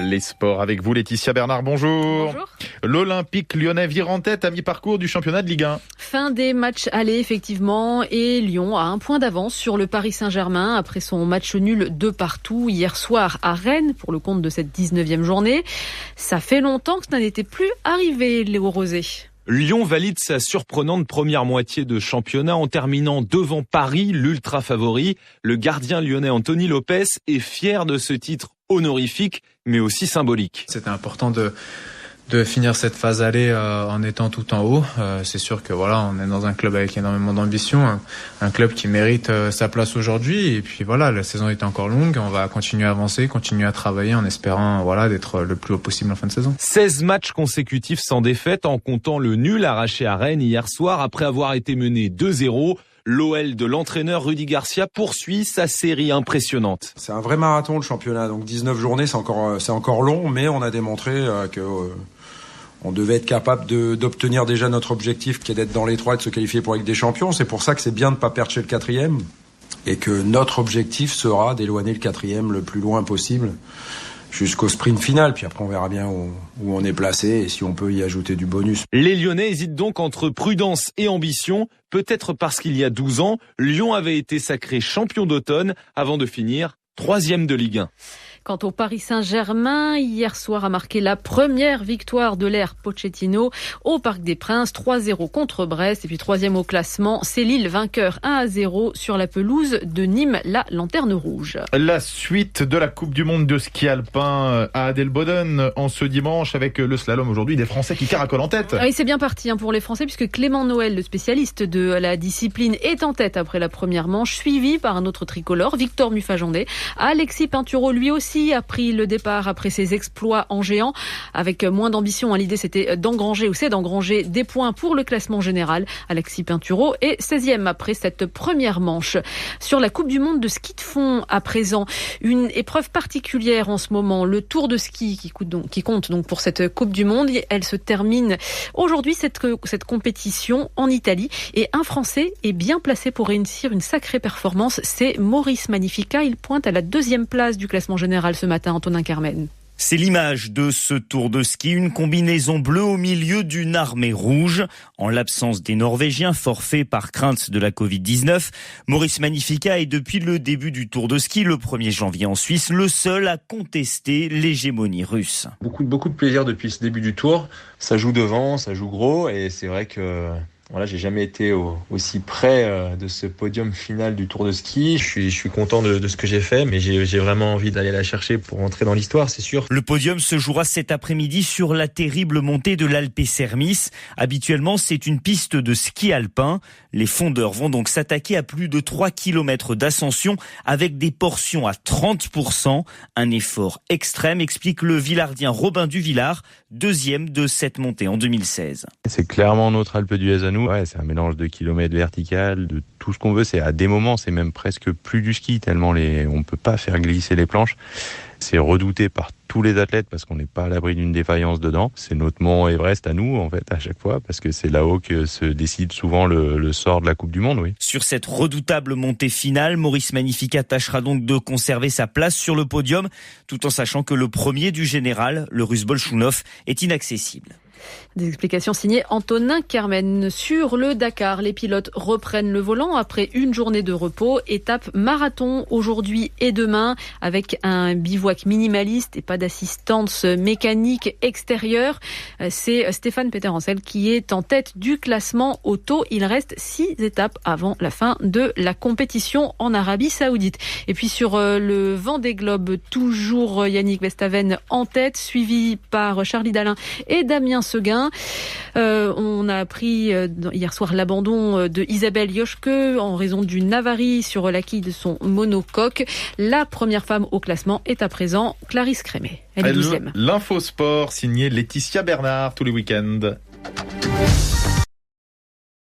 Les sports avec vous, Laetitia Bernard, bonjour. Bonjour. L'Olympique lyonnais vire en tête à mi-parcours du championnat de Ligue 1. Fin des matchs allés, effectivement, et Lyon a un point d'avance sur le Paris Saint-Germain après son match nul 2-2 hier soir à Rennes pour le compte de cette 19e journée. Ça fait longtemps que ça n'était plus arrivé, Léo Rosé. Lyon valide sa surprenante première moitié de championnat en terminant devant Paris, l'ultra favori. Le gardien lyonnais Anthony Lopez est fier de ce titre honorifique, mais aussi symbolique. C'était important de finir cette phase aller en étant tout en haut. C'est sûr que voilà, on est dans un club avec énormément d'ambition, un club qui mérite sa place aujourd'hui. Et puis voilà, la saison est encore longue, on va continuer à avancer, continuer à travailler en espérant d'être le plus haut possible en fin de saison. 16 matchs consécutifs sans défaite en comptant le nul arraché à Rennes hier soir après avoir été mené 2-0. L'OL de l'entraîneur Rudy Garcia poursuit sa série impressionnante. C'est un vrai marathon le championnat, donc 19 journées c'est encore long, mais on a démontré que on devait être capable d'obtenir déjà notre objectif qui est d'être dans les 3 et de se qualifier pour la Ligue des Champions. C'est pour ça que c'est bien de ne pas perdre chez le 4e et que notre objectif sera d'éloigner le 4e le plus loin possible jusqu'au sprint final, puis après on verra bien où on est placé et si on peut y ajouter du bonus. Les Lyonnais hésitent donc entre prudence et ambition, peut-être parce qu'il y a 12 ans, Lyon avait été sacré champion d'automne avant de finir 3e de Ligue 1. Quant au Paris Saint-Germain, hier soir a marqué la première victoire de l'ère Pochettino au Parc des Princes, 3-0 contre Brest. Et puis 3e au classement, c'est Lille, vainqueur 1-0 sur la pelouse de Nîmes, la Lanterne Rouge. La suite de la Coupe du Monde de ski alpin à Adelboden en ce dimanche avec le slalom aujourd'hui des Français qui caracolent en tête. Oui, c'est bien parti pour les Français puisque Clément Noël, le spécialiste de la discipline, est en tête après la première manche, suivi par un autre tricolore, Victor Muffagendé. Alexis Pinturo, lui aussi, a pris le départ après ses exploits en géant avec moins d'ambition. L'idée c'était d'engranger des points pour le classement général. Alexis Pinturo est 16e après cette première manche. Sur la Coupe du Monde de ski de fond à présent, une épreuve particulière en ce moment, le Tour de ski qui compte donc pour cette Coupe du Monde. Elle se termine aujourd'hui cette compétition en Italie et un Français est bien placé pour réussir une sacrée performance, c'est Maurice Magnifica. Il pointe à la 2e place du classement général ce matin, Antonin Carmen. C'est l'image de ce Tour de ski, une combinaison bleue au milieu d'une armée rouge. En l'absence des Norvégiens, forfaits par crainte de la Covid-19, Maurice Magnifica est depuis le début du Tour de ski, le 1er janvier en Suisse, le seul à contester l'hégémonie russe. Beaucoup de plaisir depuis ce début du Tour. Ça joue devant, ça joue gros et c'est vrai que... Voilà, j'ai jamais été aussi près de ce podium final du Tour de ski. Je suis content de ce que j'ai fait, mais j'ai vraiment envie d'aller la chercher pour entrer dans l'histoire, c'est sûr. Le podium se jouera cet après-midi sur la terrible montée de l'Alpe Sermis. Habituellement, c'est une piste de ski alpin. Les fondeurs vont donc s'attaquer à plus de 3 km d'ascension avec des portions à 30%. Un effort extrême, explique le Villardien Robin Duvillard, 2e de cette montée en 2016. C'est clairement notre Alpe d'Huez à nous. Ouais, c'est un mélange de kilomètres verticales, de tout ce qu'on veut. C'est à des moments, c'est même presque plus du ski tellement on peut pas faire glisser les planches. C'est redouté par tous les athlètes parce qu'on n'est pas à l'abri d'une défaillance dedans. C'est notre mont Everest à nous, en fait, à chaque fois, parce que c'est là-haut que se décide souvent le sort de la Coupe du Monde, oui. Sur cette redoutable montée finale, Maurice Magnifica tâchera donc de conserver sa place sur le podium, tout en sachant que le premier du général, le Russe Bolchounov, est inaccessible. Des explications signées Antonin Carmen. Sur le Dakar, les pilotes reprennent le volant après une journée de repos. Étape marathon aujourd'hui et demain avec un bivouac minimaliste et pas d'assistance mécanique extérieure. C'est Stéphane Peter-Hansel qui est en tête du classement auto. Il reste 6 étapes avant la fin de la compétition en Arabie Saoudite. Et puis sur le Vendée Globe, toujours Yannick Bestaven en tête, suivi par Charlie Dalin et Damien Seguin. On a appris hier soir l'abandon de Isabelle Yoshke en raison d'une avarie sur la quille de son monocoque. La première femme au classement est à présent Clarisse Crémet. Elle est 12e. L'infosport signé Laetitia Bernard tous les week-ends.